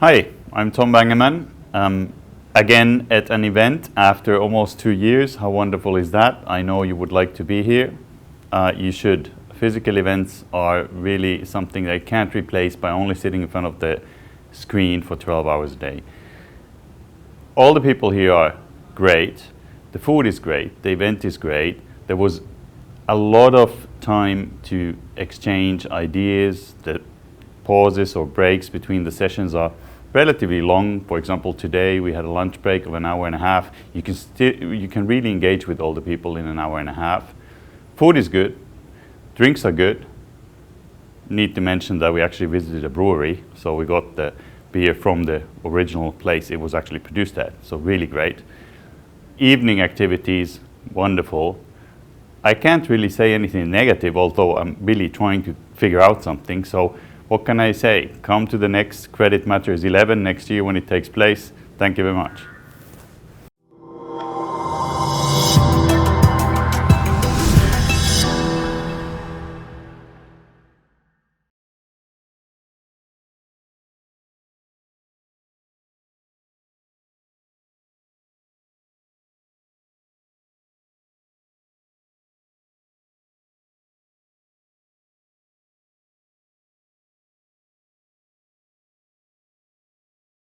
Hi, I'm Tom Bangemann. Again at an event after almost 2 years. How wonderful is that? I know you would like to be here. You should. Physical events are really something that I can't replace by only sitting in front of the screen for 12 hours a day. All the people here are great. The food is great. The event is great. There was a lot of time to exchange ideas. The pauses or breaks between the sessions are relatively long. For example, today we had a lunch break of an hour and a half. You can really engage with all the people in an hour and a half. Food is good. Drinks are good. Need to mention that we actually visited a brewery, so we got the beer from the original place it was actually produced at, so really great. Evening activities, wonderful. I can't really say anything negative, although I'm really trying to figure out something. So what can I say? Come to the next Credit Matters 11 next year when it takes place. Thank you very much.